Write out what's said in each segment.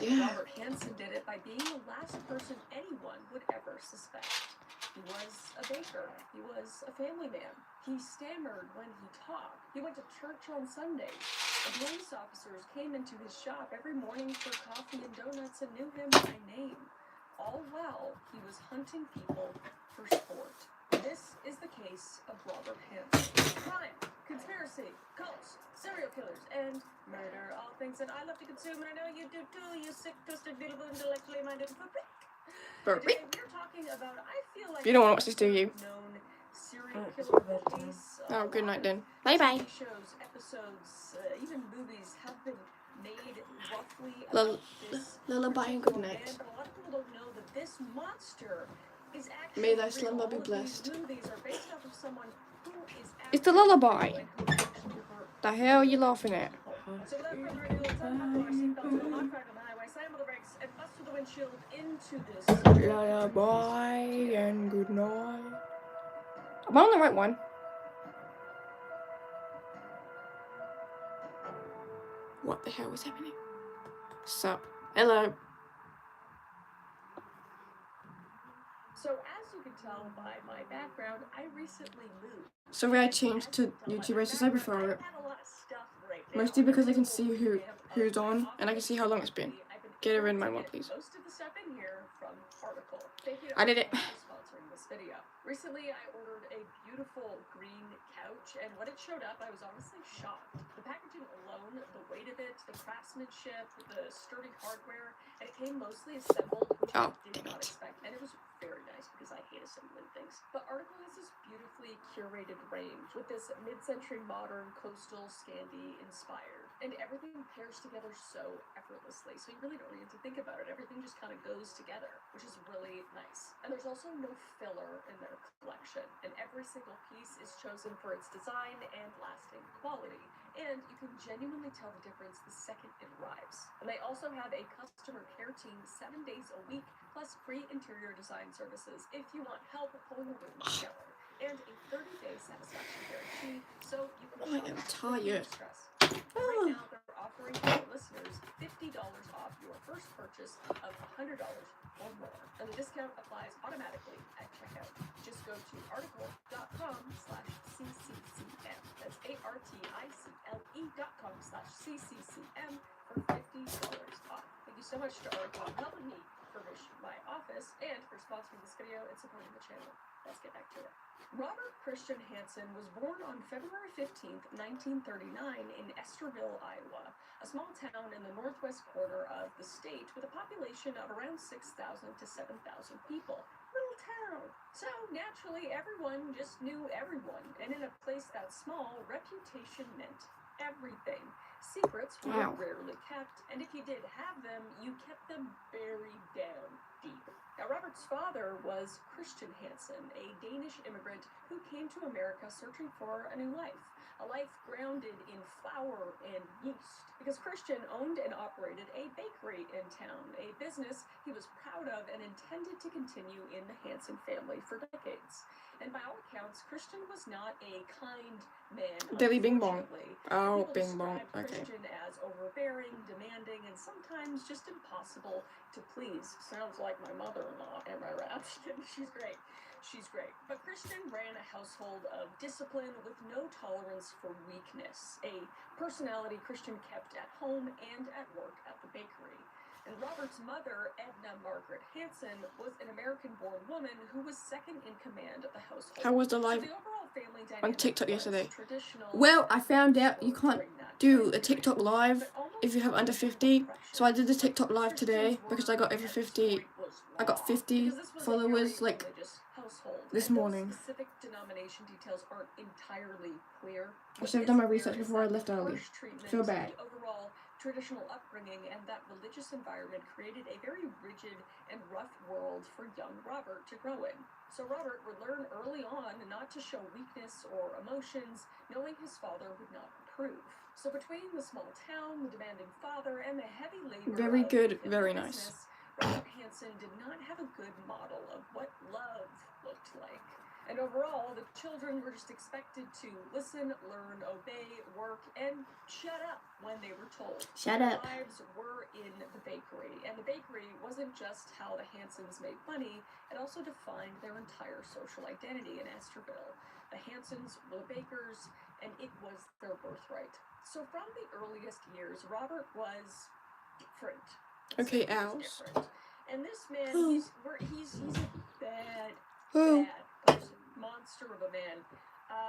Robert Hansen did it by being the last person anyone would ever suspect. He was a baker. He was a family man. He stammered when he talked. He went to church on Sundays. The police officers came into his shop every morning for coffee and donuts and knew him by name. All while he was hunting people for sport. This is the case of Robert Hansen. Crime, conspiracy, cults, serial killers, and murder. All things that I love to consume, and I know you do too, you sick, twisted, beautiful, intellectually minded prick. Today we're talking about, I feel like, You don't want to watch this, do you? known serial killer case. Oh, good night then. Bye-bye. TV shows, episodes, even movies have been made roughly about this Lullaby and good night. man, but a lot of people don't know that this monster is actually May thy real. slumber be All of blessed. these movies are based off of someone who is It's the actually lullaby. real and who actually hurt The hell are you laughing at? so without further ado, let's unbuckle our seatbelts, we'll not drive on the highway, slam on the brakes, and bust through the windshield into this Lullaby and good night. Am I on the right one? What the hell was happening? Sup? Hello. So as you can tell by my background, I recently moved. Sorry I changed to YouTube as I said before. Mostly because I can see who's on and I can see how long it's been. Get her in my one, please. Most of the stuff in here from Article. Thank you to I did it. Article for sponsoring this video. Recently, I ordered a beautiful green couch, and when it showed up, I was honestly shocked. The packaging alone, the weight of it, the craftsmanship, the sturdy hardware, and it came mostly assembled, which I did not expect, and it was very nice because I hate assembling things. But Article has this beautifully curated range with this mid-century modern coastal Scandi inspired, and everything pairs together so effortlessly, so you really don't need to think about it. Everything just kind of goes together, which is really nice. And there's also no filler in their collection, and every single piece is chosen for its design and lasting quality, and you can genuinely tell the difference the second it arrives. And they also have a customer care team 7 days a week, plus free interior design services if you want help pulling the room together, and a 30-day satisfaction guarantee, so you can I am tired. stress. Right now, they're offering our listeners $50 off your first purchase of $100 or more, and the discount applies automatically at checkout. Just go to article.com/CCCM. That's article.com/CCCM for $50 off. Thank you so much to Article for helping me furnish my office and for sponsoring this video and supporting the channel. Let's get back to it. Robert Christian Hansen was born on February 15th, 1939 in Esterville, Iowa, a small town in the northwest quarter of the state with a population of around 6,000 to 7,000 people. Little town. So naturally, everyone just knew everyone, and in a place that small, reputation meant everything. Secrets were rarely kept, and if you did have them, you kept them buried down deep. Now, Robert's father was Christian Hansen, a Danish immigrant who came to America searching for a new life, a life grounded in flour and yeast, because Christian owned and operated a bakery in town, a business he was proud of and intended to continue in the Hansen family for decades. And by all accounts, Christian was not a kind man. Billy Bing Bong. Oh, Bing Bong. Okay. Christian as overbearing, demanding, and sometimes just impossible to please. Sounds like my mother-in-law, am I right? She's great. She's great. But Christian ran a household of discipline with no tolerance for weakness, a personality Christian kept at home and at work at the bakery. And Robert's mother, Edna Margaret Hansen, was an American-born woman who was second in command of the household. How was the live So the overall family on dynamic TikTok was yesterday? traditional. Well, I found out you can't do a TikTok live if you have under 50. So I did the TikTok live today because I got over 50. I got 50 followers like this morning. Specific denomination details aren't entirely clear. I should have done my research before I left early. I feel bad. The overall traditional upbringing and that religious environment created a very rigid and rough world for young Robert to grow in. So Robert would learn early on not to show weakness or emotions, knowing his father would not approve. So between the small town, the demanding father, and the heavy labor very good, of very business, nice. Robert Hansen did not have a good model of what love looked like. And overall, the children were just expected to listen, learn, obey, work, and shut up when they were told. Shut Their up. lives were in the bakery, and the bakery wasn't just how the Hansons made money, it also defined their entire social identity in Esterville. The Hansons were the bakers, and it was their birthright. So from the earliest years, Robert was different. Okay, He was owls. different. And this man, Who? he's a bad Who? person, monster of a man.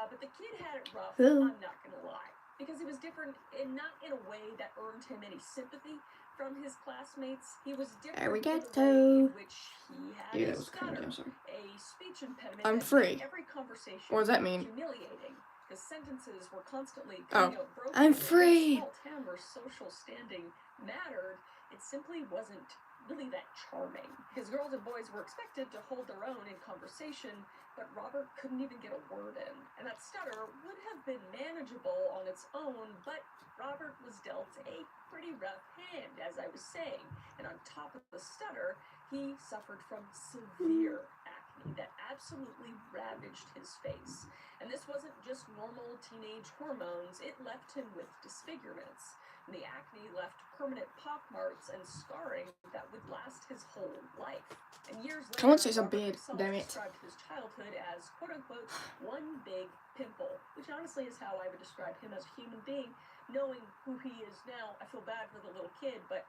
But the kid had it rough, Who? I'm not gonna lie. Because he was different, and not in a way that earned him any sympathy from his classmates. He was different in a way in which he had a stutter, a speech impediment I'm that free. made every conversation What does that mean? humiliating. His sentences were constantly Oh, broken. I'm free. In a small town where social standing mattered, it simply wasn't really that charming. Because girls and boys were expected to hold their own in conversation, but Robert couldn't even get a word in. And that stutter would have been manageable on its own, but Robert was dealt a pretty rough hand, as I was saying. And on top of the stutter, he suffered from severe acne that absolutely ravaged his face. And this wasn't just normal teenage hormones, it left him with disfigurements. And the acne left permanent pockmarks and scarring that would last his whole life. And years later, Come on, say some Robert beard, himself damn it. described his childhood as, quote-unquote, one big pimple, which honestly is how I would describe him as a human being. Knowing who he is now, I feel bad for the little kid, but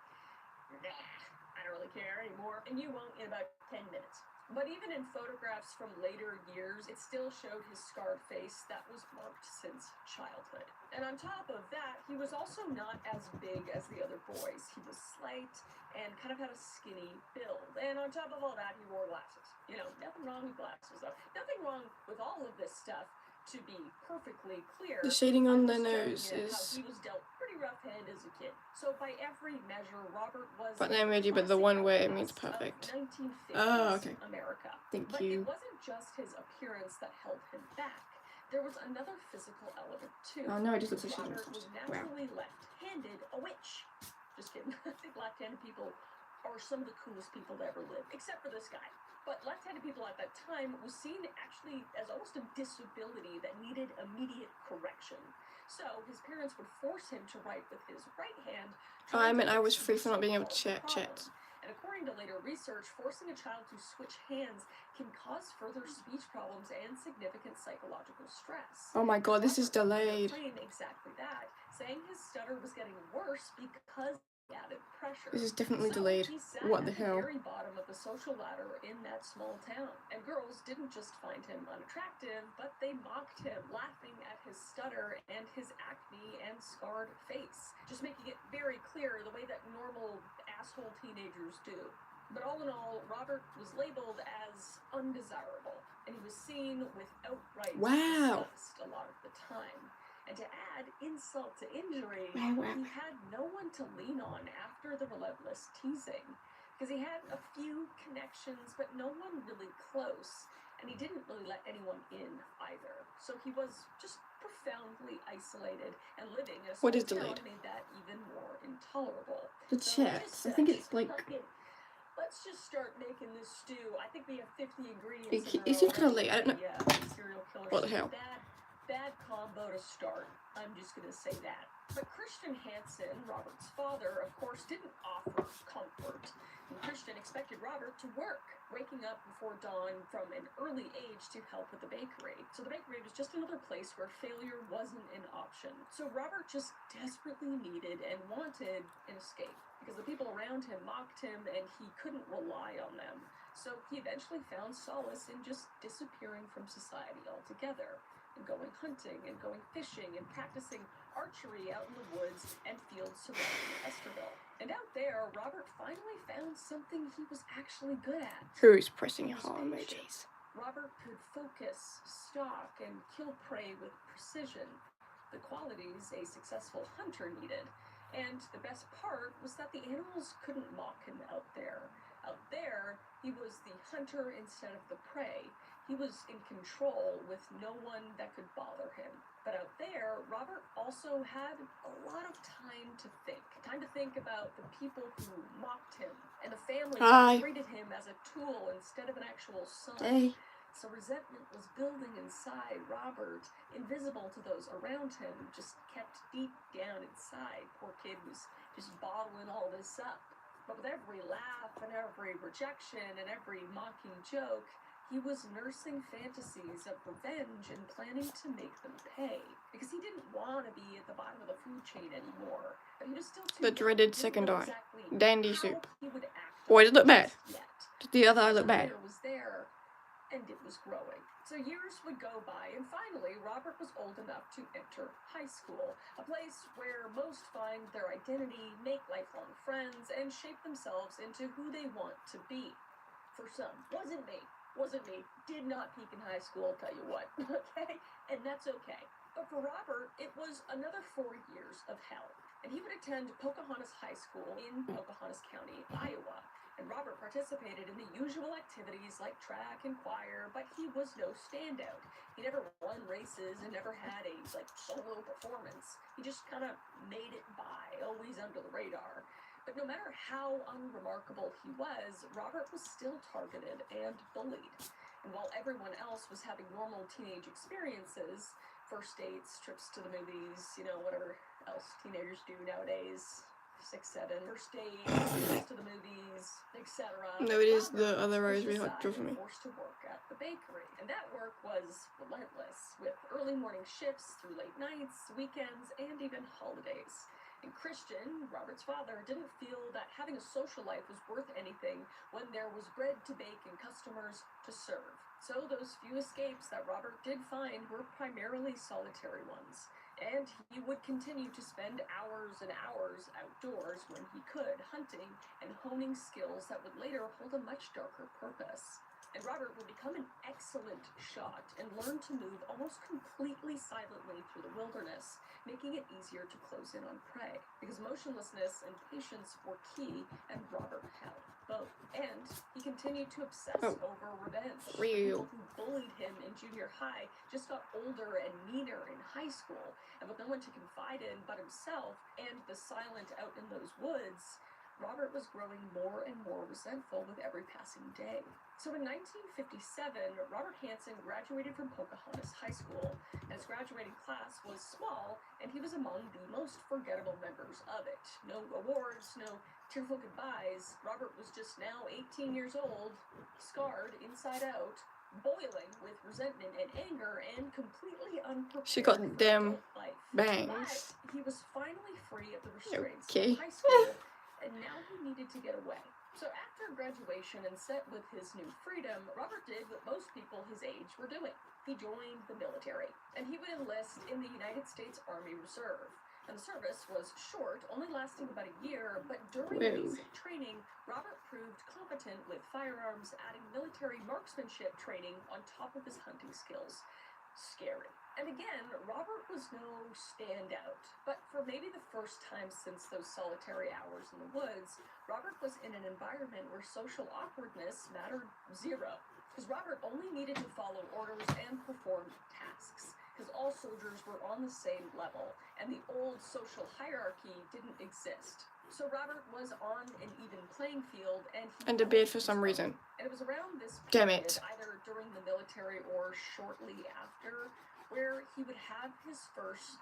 I don't really care anymore. And you won't in about 10 minutes. But even in photographs from later years, it still showed his scarred face that was marked since childhood. And on top of that, he was also not as big as the other boys. He was slight and kind of had a skinny build. And on top of all that, he wore glasses. You know, nothing wrong with glasses, though. Nothing wrong with all of this stuff, to be perfectly clear. The shading on the I'm just nose telling you how is... he was dealt pretty rough hand as a kid. So by every measure, Robert was But the emoji, but the one way it means perfect. 1950s Oh, okay. America. Thank But you. it wasn't just his appearance that held him back. There was another physical element too. Oh no, I just looked at shading. Robert was Wow. naturally left-handed, a witch. Just kidding. I think left-handed people are some of the coolest people to ever live, except for this guy. But left-handed people at that time was seen actually as almost a disability that needed immediate correction. So his parents would force him to write with his right hand. Oh, I meant I was free for not being able to check. And according to later research, forcing a child to switch hands can cause further speech problems and significant psychological stress. Oh my god, this is delayed. Claim exactly that, saying his stutter was getting worse because added pressure. This is definitely delayed. What the hell? At the very bottom of the social ladder in that small town. And girls didn't just find him unattractive, but they mocked him, laughing at his stutter and his acne and scarred face. Just making it very clear the way that normal asshole teenagers do. But all in all, Robert was labeled as undesirable, and he was seen with outright disgust a lot of the time. And to add insult to injury, he had no one to lean on after the relentless teasing. Because he had a few connections, but no one really close. And he didn't really let anyone in either. So he was just profoundly isolated, and living in a small town made that even more intolerable. The checks. I think it's like... Let's just start making this stew. I think we have 50 ingredients. It seems kind of late. I don't know. Serial killer. What the hell? Bad combo to start. I'm just gonna say that. But Christian Hansen, Robert's father, of course, didn't offer comfort. And Christian expected Robert to work, waking up before dawn from an early age to help with the bakery. So the bakery was just another place where failure wasn't an option. So Robert just desperately needed and wanted an escape, because the people around him mocked him and he couldn't rely on them. So he eventually found solace in just disappearing from society altogether, and going hunting and going fishing and practicing archery out in the woods and fields surrounding Esterville. And out there, Robert finally found something he was actually good at. Who's pressing heart emojis? Robert could focus, stalk, and kill prey with precision, the qualities a successful hunter needed. And the best part was that the animals couldn't mock him out there. Out there, he was the hunter instead of the prey. He was in control with no one that could bother him. But out there, Robert also had a lot of time to think. Time to think about the people who mocked him and the family that treated him as a tool instead of an actual son. So resentment was building inside Robert, invisible to those around him, just kept deep down inside. Poor kid was just bottling all this up. But with every laugh and every rejection and every mocking joke, he was nursing fantasies of revenge and planning to make them pay. Because he didn't want to be at the bottom of the food chain anymore. But he was still too The dreaded second eye. exactly Dandy how soup. he would act Boy, does it look bad. yet. Does the other eye look bad? The desire was there, and it was growing. So years would go by, and finally, Robert was old enough to enter high school, a place where most find their identity, make lifelong friends, and shape themselves into who they want to be. For some, wasn't me. Did not peak in high school, I'll tell you what, okay? And that's okay. But for Robert, it was another 4 years of hell. And he would attend Pocahontas High School in Pocahontas County, Iowa. And Robert participated in the usual activities like track and choir, but he was no standout. He never won races and never had a solo performance. He just kind of made it by, always under the radar. But no matter how unremarkable he was, Robert was still targeted and bullied. And while everyone else was having normal teenage experiences, first dates, trips to the movies, whatever else teenagers do nowadays, 6, 7, first dates, trips to the movies, etc. No, it is the other rose we had draw for me. Forced to work at the bakery, and that work was relentless, with early morning shifts through late nights, weekends, and even holidays. And Christian, Robert's father, didn't feel that having a social life was worth anything when there was bread to bake and customers to serve. So those few escapes that Robert did find were primarily solitary ones. And he would continue to spend hours and hours outdoors when he could, hunting and honing skills that would later hold a much darker purpose. And Robert would become an excellent shot and learn to move almost completely silently through the wilderness, making it easier to close in on prey. Because motionlessness and patience were key, and Robert had both. And he continued to obsess over revenge. Real. People who bullied him in junior high just got older and meaner in high school, and with no one to confide in but himself and the silent out in those woods, Robert was growing more and more resentful with every passing day. So in 1957, Robert Hansen graduated from Pocahontas High School, and his graduating class was small, and he was among the most forgettable members of it. No awards, no tearful goodbyes. Robert was just now 18 years old, scarred inside out, boiling with resentment and anger, and completely unprepared. She got them life. bangs. But he was finally free of the restraints Okay. of high school, and now he needed to get away. So after graduation and set with his new freedom, Robert did what most people his age were doing. He joined the military, and he would enlist in the United States Army Reserve. And the service was short, only lasting about a year, but during basic training, Robert proved competent with firearms, adding military marksmanship training on top of his hunting skills. Scary. And again, Robert was no standout, but for maybe the first time since those solitary hours in the woods, Robert was in an environment where social awkwardness mattered zero. Because Robert only needed to follow orders and perform tasks, because all soldiers were on the same level, and the old social hierarchy didn't exist. So Robert was on an even playing field, and debated for some reason. And it was around this Damn period, it. either during the military or shortly after, where he would have his first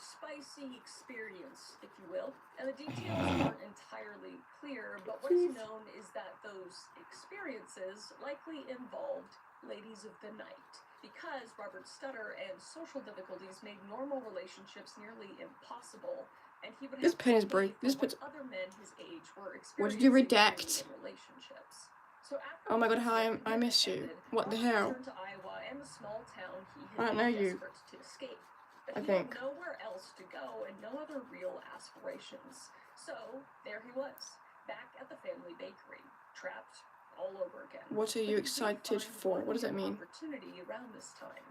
spicy experience, if you will. And the details aren't entirely clear, but what is known is that those experiences likely involved ladies of the night, because Robert's stutter and social difficulties made normal relationships nearly impossible, and he would have This pen is to break. pay This for pet's. what other men his age were What did you experiencing redact? in relationships. So after Oh my god, the how Pacific I miss you. ended, What the Robert hell? returned to Iowa and the small town he I had don't know been you. desperate to escape. But I he think. had nowhere else to go and no other real aspirations. So there he was, back at the family bakery, trapped all over again. What are you excited for? What does that mean? Opportunity around this time.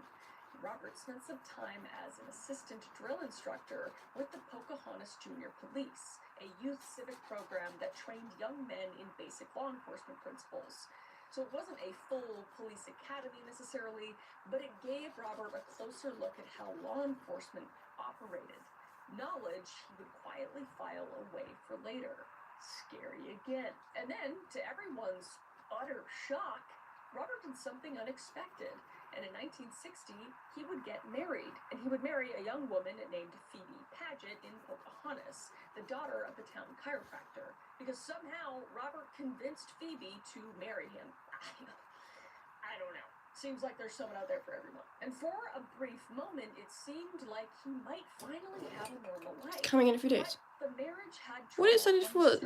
Robert spent some time as an assistant drill instructor with the Pocahontas Junior Police, a youth civic program that trained young men in basic law enforcement principles. So it wasn't a full police academy necessarily, but it gave Robert a closer look at how law enforcement operated. Knowledge he would quietly file away for later. Scary again. And then, to everyone's utter shock, Robert did something unexpected, and in 1960, he would get married, and he would marry a young woman named Phoebe Paget in Pocahontas, the daughter of the town chiropractor, because somehow Robert convinced Phoebe to marry him. I don't know. Seems like there's someone out there for everyone. And for a brief moment, it seemed like he might finally have a normal life. Coming in a few days. But the marriage had What is that for?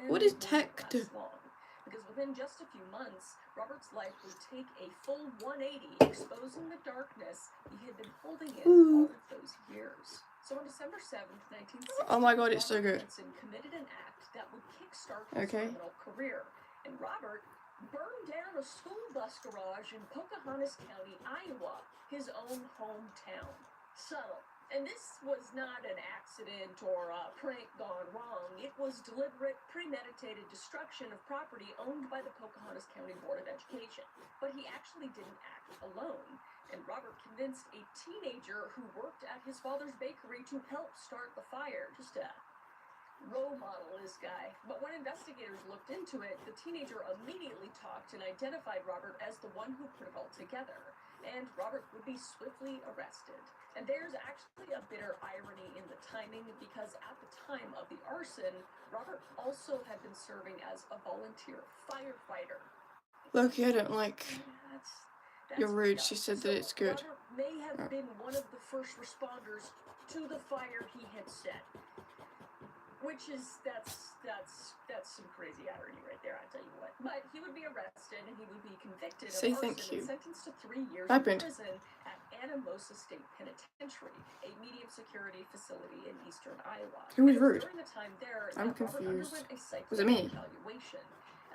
What is tech? Because within just a few months, Robert's life would take a full 180, exposing the darkness he had been holding in all of those years. So on December 7th, 1960, oh my god, it's so good. Robert committed an act that would kickstart his criminal career. And Robert burned down a school bus garage in Pocahontas County, Iowa, his own hometown. Subtle. And this was not an accident or a prank gone wrong. It was deliberate, premeditated destruction of property owned by the Pocahontas County Board of Education. But he actually didn't act alone. And Robert convinced a teenager who worked at his father's bakery to help start the fire. Just a role model, this guy. But when investigators looked into it, the teenager immediately talked and identified Robert as the one who put it all together. And Robert would be swiftly arrested. And there's actually a bitter irony in the timing, because at the time of the arson, Robert also had been serving as a volunteer firefighter. Loki, I don't like. That's You're rude. She said that it's good. Robert may have been one of the first responders to the fire he had set. Which is, that's some crazy irony right there, I tell you what. But he would be arrested and he would be convicted of arson and sentenced to 3 years in prison at Anamosa State Penitentiary, a medium security facility in eastern Iowa. Who was rude? During the time there, I'm confused. Was it me? Evaluation,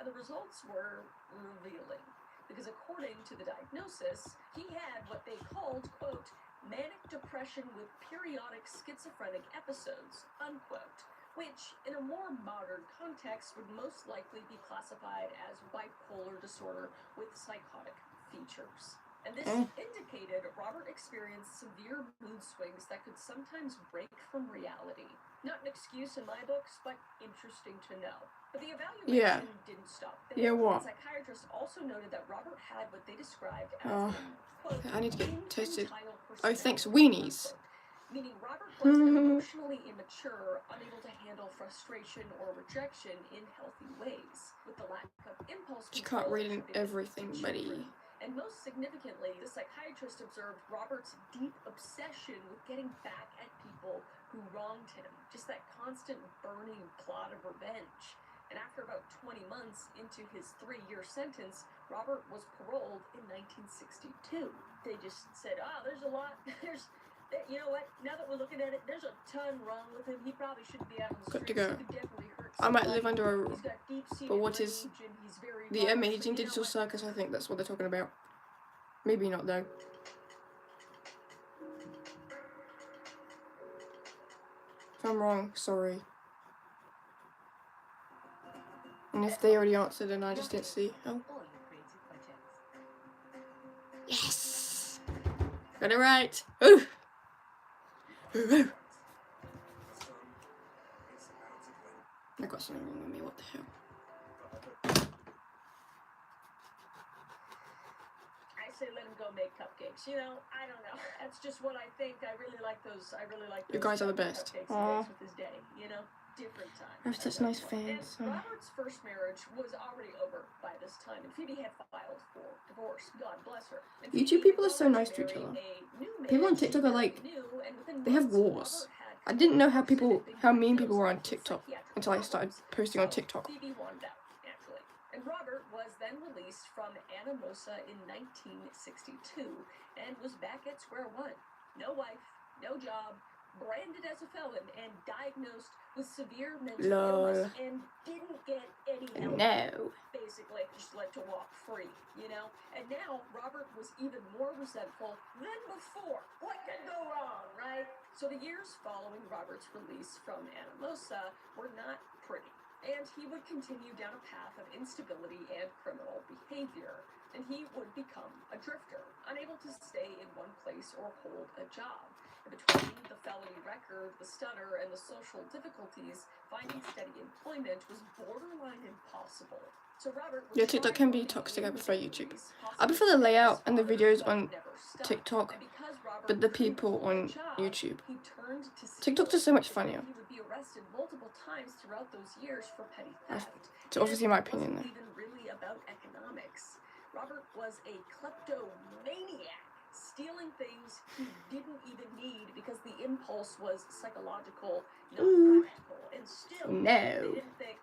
and the results were revealing. Because according to the diagnosis, he had what they called, quote, manic depression with periodic schizophrenic episodes, unquote, which, in a more modern context, would most likely be classified as bipolar disorder with psychotic features. And this indicated Robert experienced severe mood swings that could sometimes break from reality. Not an excuse in my books, but interesting to know. But the evaluation didn't stop there. Yeah, what? Psychiatrists also noted that Robert had what they described as quote, I need to get tested. Oh, personality, thanks, weenies. Meaning Robert was emotionally immature, unable to handle frustration or rejection in healthy ways, with the lack of impulse control. You can't read everything, buddy. And most significantly, the psychiatrist observed Robert's deep obsession with getting back at people who wronged him. Just that constant burning plot of revenge. And after about 20 months into his 3-year sentence, Robert was paroled in 1962. They just said, there's a lot, you know what, now that we're looking at it, there's a ton wrong with him. He probably shouldn't be out on the streets. Good to go. He could definitely hurt somebody. I might live under a... But what is the Amazing Digital Circus? I think that's what they're talking about. Maybe not, though. If I'm wrong, sorry. And if they already answered and I just didn't see. Oh. Yes! Got it right! Ooh! Ooh. I got something wrong with me, what the hell? I say let him go make cupcakes. You know, I don't know. That's just what I think. I really like those. You guys are the best. Aww. With his day, you know? Different time. I have such nice fans. And Robert's first marriage was already over by this time, and Phoebe had filed for divorce. God bless her. YouTube people are so nice to each other. People on TikTok are like, they have wars. I didn't know how mean people were on TikTok until I started posting on TikTok. Phoebe wanted out, actually. And Robert was then released from Anamosa in 1962 and was back at square one. No wife, no job, branded as a felon, and diagnosed with severe mental illness and didn't get any help. No. Basically, just let to walk free, you know? And now, Robert was even more resentful than before. What could go wrong, right? So the years following Robert's release from Anamosa were not pretty. And he would continue down a path of instability and criminal behavior. And he would become a drifter, unable to stay in one place or hold a job. Between the felony record, the stutter, and the social difficulties, finding steady employment was borderline impossible. So Robert Yeah, TikTok can be toxic. I prefer YouTube. I prefer the layout and the videos on TikTok, but the people on YouTube. TikTok's just so much funnier. He would be arrested multiple times throughout those years for petty theft. It's obviously my opinion though. It wasn't even really about economics. Robert was a kleptomaniac, stealing things he didn't even need because the impulse was psychological, not practical. And still, they didn't think,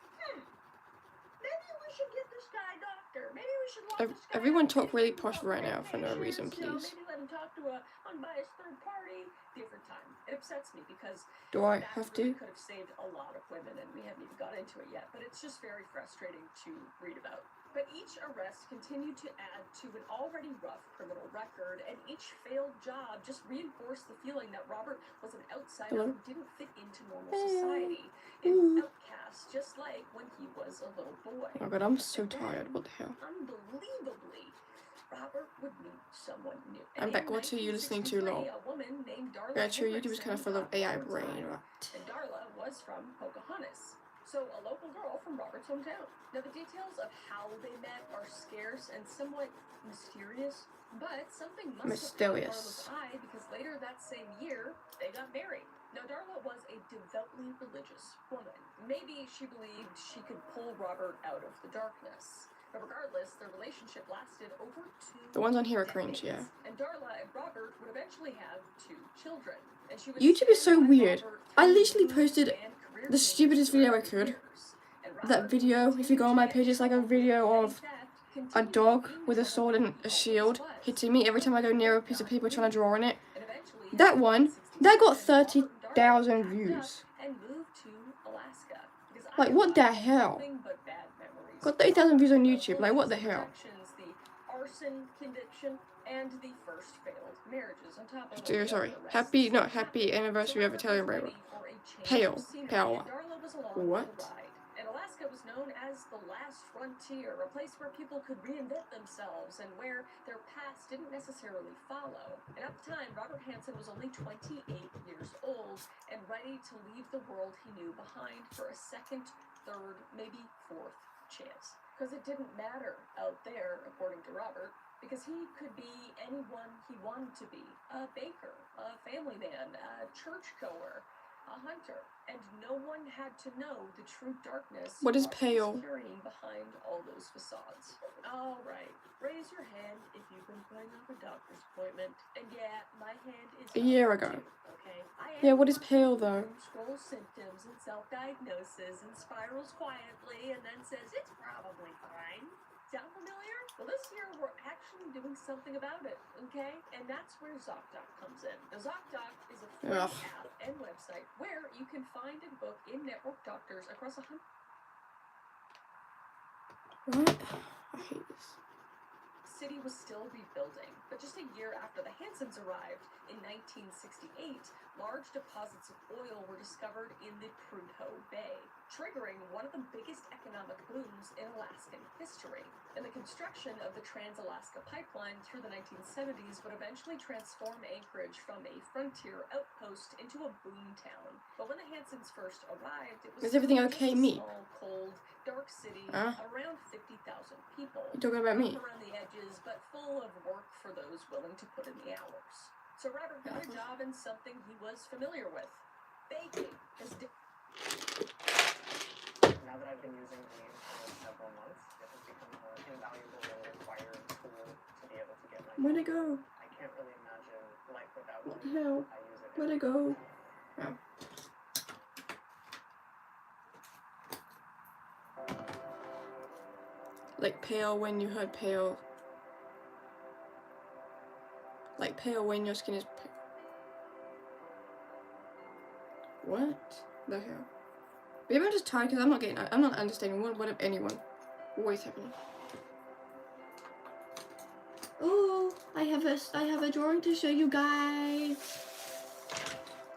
maybe we should get this guy a doctor. Maybe we should lock this guy Everyone up. talk really posh right now for no reason, please. Maybe let him talk to a unbiased third party. Different time. It upsets me because do I have to? Could have saved a lot of women, and we haven't even got into it yet. But it's just very frustrating to read about. But each arrest continued to add to an already rough criminal record, and each failed job just reinforced the feeling that Robert was an outsider who didn't fit into normal society, an outcast, just like when he was a little boy. Oh my god, I'm so tired. What the hell? Unbelievably, Robert would meet someone new. I'm back. What are you listening to, lol? Yeah, true. YouTube is kind of full of AI brain, right? And Darla was from Pocahontas. So, a local girl from Robert's hometown. Now, the details of how they met are scarce and somewhat mysterious, but something must have caught Darla's eye because later that same year, they got married. Now, Darla was a devoutly religious woman. Maybe she believed she could pull Robert out of the darkness. But regardless, their relationship lasted over 2 The ones on here are decades. cringe, yeah. And Darla and Robert would eventually have 2 children. And she would YouTube is so weird. I literally posted the stupidest video I could. That video, if you go on my page, it's like a video of a dog with a sword and a shield hitting me every time I go near a piece of paper trying to draw on it. That one, that got 30,000 views. Like, what the hell? Got 30,000 views on YouTube, like, what the hell? Arson conviction and the first failed marriages on top of Sorry, happy anniversary of Italian Braver. Pale. What? And Alaska was known as the last frontier, a place where people could reinvent themselves and where their past didn't necessarily follow. And at the time, Robert Hansen was only 28 years old and ready to leave the world he knew behind for a second, third, maybe fourth chance. Because it didn't matter out there, according to Robert, because he could be anyone he wanted to be. A baker, a family man, a churchgoer, a hunter. And no one had to know the true darkness what is pale carrying behind all those facades. All right, raise your hand if you've been putting off a doctor's appointment. And yeah, my hand is a year ago. Okay. Yeah, what is pale though? Scrolls symptoms and self-diagnosis and spirals quietly and then says it's probably fine. Sound familiar? Well, this year we're actually doing something about it, okay? And that's where ZocDoc comes in. Now, ZocDoc is a free app and website where you can find and book in-network doctors across 100. What? I hate this. City was still rebuilding, but just a year after the Hansens arrived in 1968, large deposits of oil were discovered in the Prudhoe Bay, triggering one of the biggest economic booms in Alaskan history. And the construction of the Trans-Alaska Pipeline through the 1970s would eventually transform Anchorage from a frontier outpost into a boom town. But when the Hansens first arrived, it was is everything okay, me? Small, cold, dark city, around 50,000 people. You talking about me? Around the edges, but full of work for those willing to put in the hours. So Robert got a job in something he was familiar with, baking. Now that I've been using these for several months, it has become an invaluable and required tool to be able to get my. Where'd it go? I can't really imagine life without What it. the hell? I use it. Where'd it go? Oh. Like pale when you heard pale. Like pale when your skin is pale. What the hell? Maybe I'm just tired because I'm not understanding what of anyone. What is happening? Oh, I have a drawing to show you guys.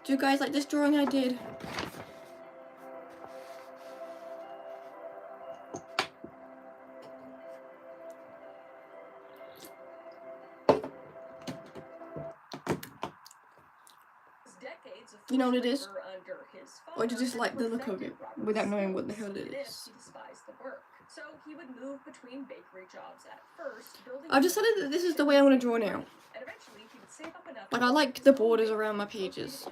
Do you guys like this drawing I did? You know what it is? Under his Or do you just father like the look of it perfected without Robert's knowing what the skills, hell it even if is? he despised the work. So he would move between bakery jobs at first, building I've decided that this is the way I want to draw now. and eventually he would save up enough Like, I like the borders around my pages.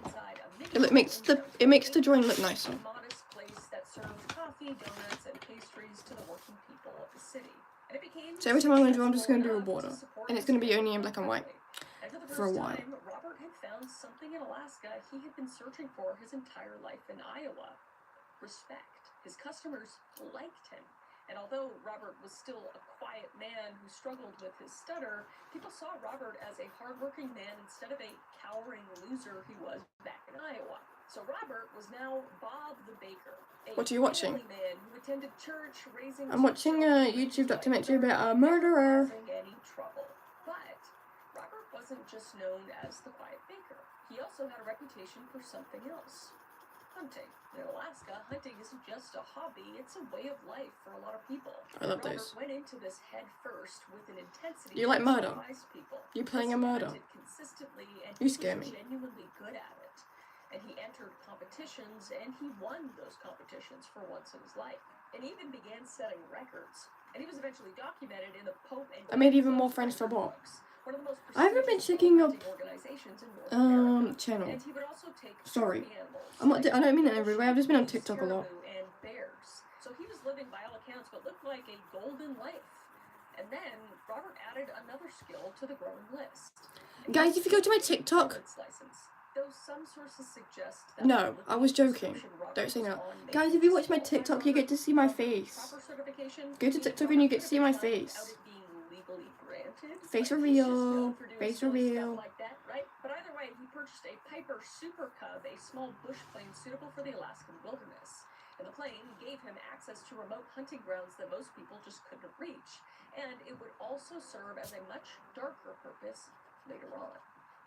It makes the drawing look nicer. A modest place that served coffee, donuts, and pastries to the working people of the city. And it became So every time I'm going to draw, I'm just going to do a successful border. enough to support And it's his going to be only in family black and white and for the for a first while. time, Robert had found something in Alaska he had been searching for his entire life in Iowa. Respect. His customers liked him. And although Robert was still a quiet man who struggled with his stutter, people saw Robert as a hardworking man instead of a cowering loser he was back in Iowa. So Robert was now Bob the Baker. What are you watching? Man who attended church, raising I'm watching a YouTube documentary about a murderer. Any trouble. But Robert wasn't just known as the quiet baker. He also had a reputation for something else. Hunting. In Alaska, hunting isn't just a hobby, it's a way of life for a lot of people. I love Robert those. went into this head first with an intensity You like that murder? surprised people. You playing a He murder? hunted consistently, and You he scare was me. genuinely good at it. And he entered competitions, and he won those competitions for once in his life. And he even began setting records. And he was eventually documented in the Pope and I made even more friends for Bob. one of the most I haven't been prestigious checking up hunting organizations in North America. channel. And he would also take Sorry. farm animals, I'm not. like I don't mean it in every way. I've just been on sheep, TikTok a lot. caribou, and bears. So he was living by all accounts what looked like a golden life. And then Robert added another skill to the growing list. And Guys, if you go to my he TikTok. permits license. Though some sources suggest that No, I was joking. prescription Robert Don't say was no. on Guys, made if you watch my him TikTok, you get to see my face. proper certification, Go to meaning TikTok and you Robert get to see my could have been done face. without it being legally granted. Face Like, he's just reveal. known for doing Face silly reveal. stuff like that, right? But either way, he purchased a Piper Super Cub, a small bush plane suitable for the Alaskan wilderness. And the plane gave him access to remote hunting grounds that most people just couldn't reach. And it would also serve as a much darker purpose later on.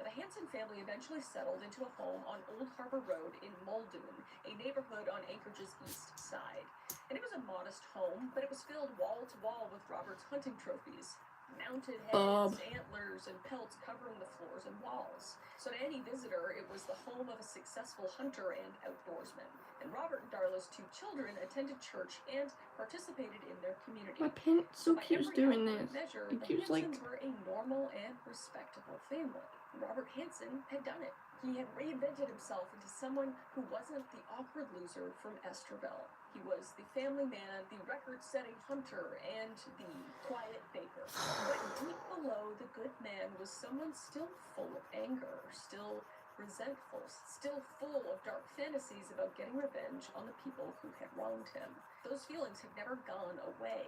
Now, the Hansen family eventually settled into a home on Old Harbor Road in Muldoon, a neighborhood on Anchorage's east side. And it was a modest home, but it was filled wall to wall with Robert's hunting trophies. Mounted heads, antlers, and pelts covering the floors and walls. So to any visitor, it was the home of a successful hunter and outdoorsman. And Robert and Darla's two children attended church and participated in their community. My pencil By keeps every doing outward this. measure, It the keeps like. Hansens were a normal and respectable family. Robert Hansen had done it. He had reinvented himself into someone who wasn't the awkward loser from Esterville. He was the family man, the record-setting hunter, and the quiet baker. But deep below the good man was someone still full of anger, still resentful, still full of dark fantasies about getting revenge on the people who had wronged him. Those feelings had never gone away.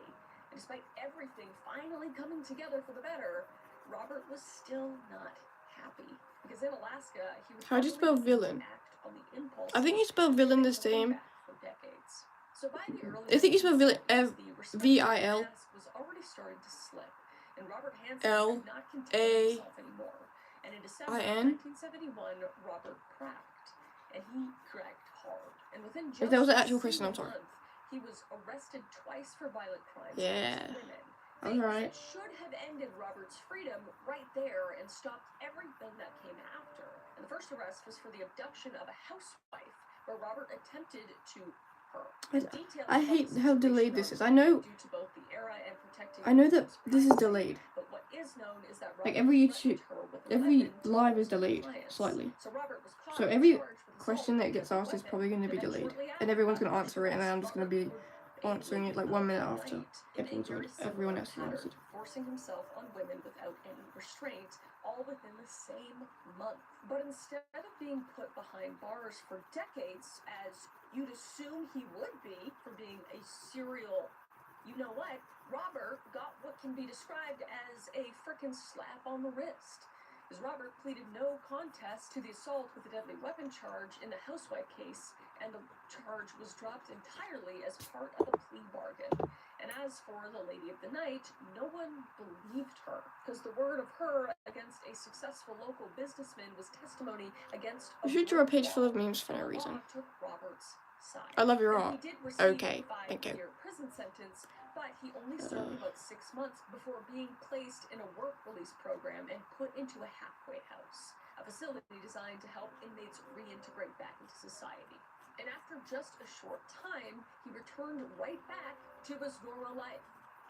And despite everything finally coming together for the better, Robert was still not happy. Because in Alaska, he was How do you spell villain? act on the impulse I think you spell villain the same. for decades. So by the early I think you spell villain 1970s, the respect V-I-L. mask was already starting to slip, and Robert Hansen L could not A contain himself anymore. And in December I-N? 1971, Robert cracked, and he cracked hard. And within just If there was an actual a question, I'm single sorry. month, he was arrested twice for violent crimes Yeah. against women. All right. That should have ended Robert's freedom right there and stopped everything that came after. And the first arrest was for the abduction of a housewife, where Robert attempted to her. I hate how delayed this is. I know that this is delayed. But what is known is that Like Robert every live is delayed slightly. So every question that gets asked is probably going to be delayed, and everyone's going to answer it, and then I'm just going to be answering it like 1 minute after everyone else has answered. Forcing himself on women without any restraint, all within the same month. But instead of being put behind bars for decades, as you'd assume he would be for being a serial, you know what, Robert got what can be described as a frickin' slap on the wrist. As Robert pleaded no contest to the assault with a deadly weapon charge in the housewife case, and the charge was dropped entirely as part of a plea bargain. And as for the lady of the night, no one believed her, because the word of her against a successful local businessman was testimony against a You should draw a page full of memes for no reason. took Robert's side. I love your And art. he did receive Okay, a thank you. 5-year prison sentence, but he only served about 6 months before being placed in a work release program and put into a halfway house. a facility designed to help inmates reintegrate back into society. And after just a short time, he returned right back to his normal life.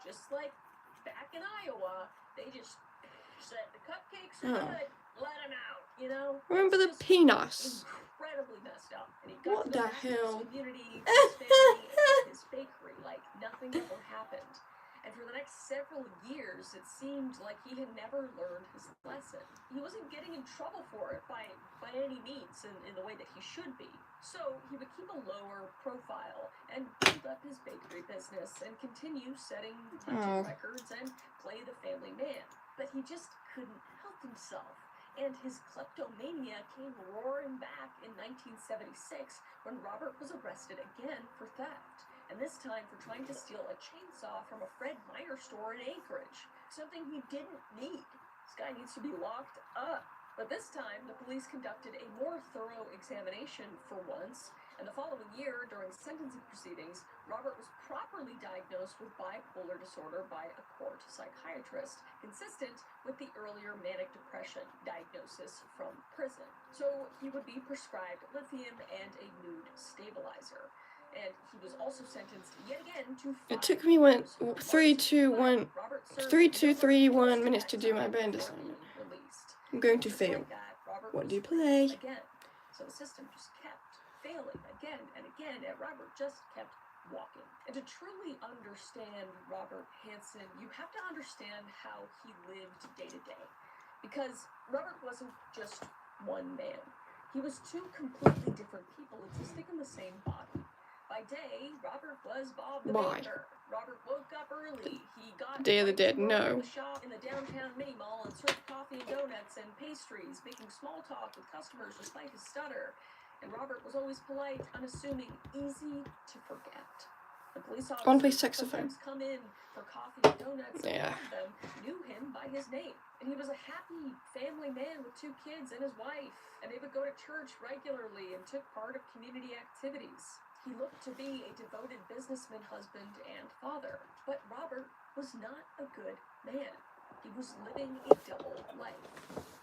Just like back in Iowa, they just said the cupcakes are good, let him out, you know? Remember the peanuts? Incredibly messed up. And he got What to the go back to his hell? community, his family, and his bakery like nothing ever happened. And for the next several years, it seemed like he had never learned his lesson. He wasn't getting in trouble for it by any means in the way that he should be. So he would keep a lower profile and build up his bakery business and continue setting hunting records and play the family man. But he just couldn't help himself. And his kleptomania came roaring back in 1976 when Robert was arrested again for theft. And this time for trying to steal a chainsaw from a Fred Meyer store in Anchorage. Something he didn't need. This guy needs to be locked up. But this time, the police conducted a more thorough examination for once, and the following year, during sentencing proceedings, Robert was properly diagnosed with bipolar disorder by a court psychiatrist, consistent with the earlier manic depression diagnosis from prison. So he would be prescribed lithium and a mood stabilizer. And he was also sentenced yet again to 5 It took me 3, 2, 1 minutes to do my band assignment. I'm going to fail. What do you play? Again. So the system just kept failing again and again, and Robert just kept walking. And to truly understand Robert Hansen, you have to understand how he lived day to day. Because Robert wasn't just one man. He was two completely different people existing in the same body. By day, Robert was Bob the Baker. Robert woke up early. He got Day of the Dead, no. The shop in the downtown mini mall and served coffee and donuts and pastries, making small talk with customers despite his stutter. And Robert was always polite, unassuming, easy to forget. The police officers sometimes come in for coffee and donuts, and all of them knew him by his name. And he was a happy family man with 2 kids and his wife. And they would go to church regularly and took part of community activities. He looked to be a devoted businessman, husband, and father. But Robert was not a good man. He was living a double life.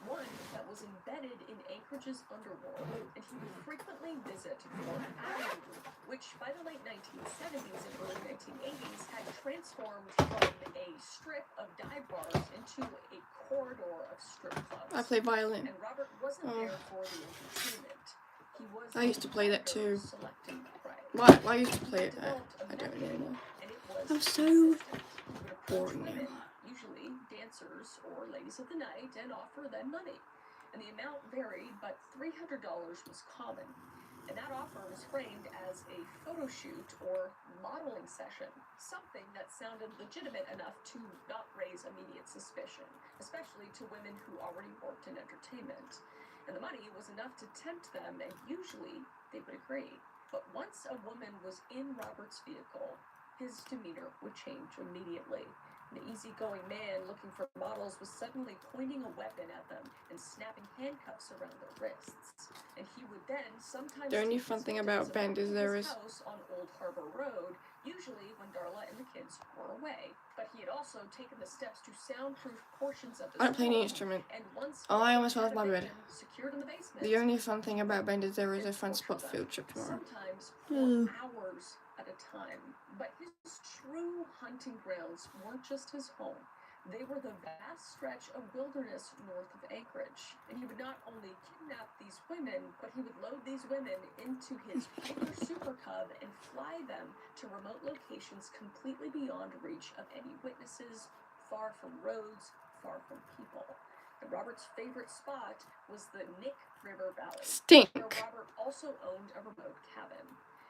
One that was embedded in Anchorage's underworld, and he would frequently visit Fourth Avenue, which by the late 1970s and early 1980s had transformed from a strip of dive bars into a corridor of strip clubs. I play violin. And Robert wasn't there for the entertainment. He was I used to play that too. Selecting prey. Why I used to play it. I don't know anymore. I'm so bored now. Usually dancers or ladies of the night, and offer them money. And the amount varied, but $300 was common. And that offer was framed as a photo shoot or modeling session, something that sounded legitimate enough to not raise immediate suspicion, especially to women who already worked in entertainment. And the money was enough to tempt them, and usually they would agree. But once a woman was in Robert's vehicle, his demeanor would change immediately. An easygoing man looking for models was suddenly pointing a weapon at them and snapping handcuffs around their wrists. And he would then sometimes the only fun thing about band is there is house on Old Harbor Road, usually when Darla and the kids were away. But he had also taken the steps to soundproof portions of the I don't play any instrument. And once I almost lost my bed. secured in the basement, The only fun thing about band is there is a fun spot field trip tomorrow. Sometimes for hours at a time. But his true hunting grounds weren't just his home. They were the vast stretch of wilderness north of Anchorage. And he would not only kidnap these women, but he would load these women into his Super Cub and fly them to remote locations completely beyond reach of any witnesses, far from roads, far from people. And Robert's favorite spot was the Nick River Valley, where Robert also owned a remote cabin.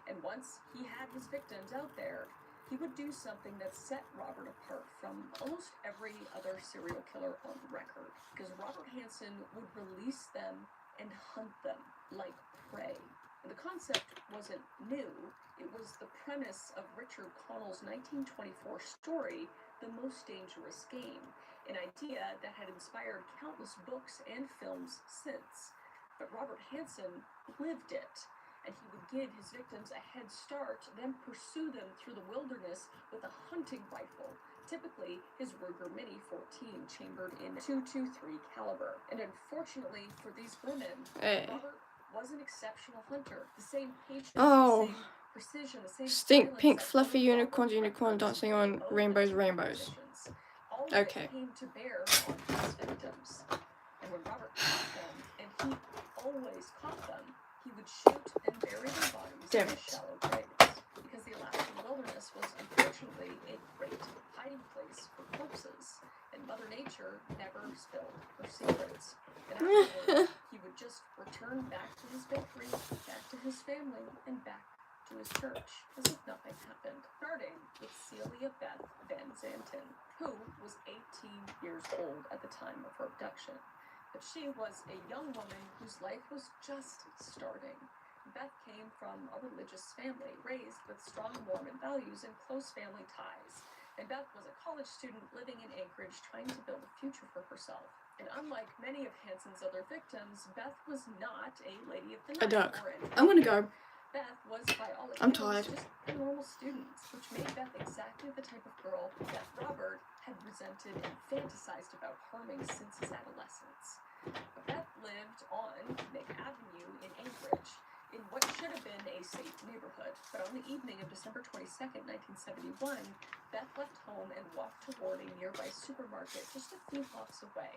And once he had his victims out there, he would do something that set Robert apart from almost every other serial killer on record. Because Robert Hansen would release them and hunt them like prey. And the concept wasn't new. It was the premise of Richard Connell's 1924 story, The Most Dangerous Game, an idea that had inspired countless books and films since. But Robert Hansen lived it. and he would give his victims a head start, then pursue them through the wilderness with a hunting rifle, typically his Ruger Mini 14 chambered in .223 caliber. And unfortunately for these women, Robert was an exceptional hunter. The same patience, the same precision, the same stink pink silence fluffy that unicorn dancing on rainbows. all of Okay. it came to bear on his victims. And when Robert caught them, and he always caught them, he would shoot and bury their bodies in shallow graves, because the Alaskan wilderness was unfortunately a great hiding place for corpses, and Mother Nature never spilled her secrets. And afterward, he would just return back to his victory, back to his family, and back to his church, as if nothing happened. Starting with Celia Beth Van Zanten, who was 18 years old at the time of her abduction. But she was a young woman whose life was just starting. Beth came from a religious family, raised with strong Mormon values and close family ties. And Beth was a college student living in Anchorage, trying to build a future for herself. And unlike many of Hanson's other victims, Beth was not a lady of the night or anything. I'm gonna go. Beth was, by all I'm accounts, tired. just a normal student, which made Beth exactly the type of girl that Robert had resented and fantasized about harming since his adolescence. But Beth lived on Nick Avenue in Anchorage, in what should have been a safe neighborhood. But on the evening of December 22nd, 1971, Beth left home and walked toward a nearby supermarket just a few blocks away.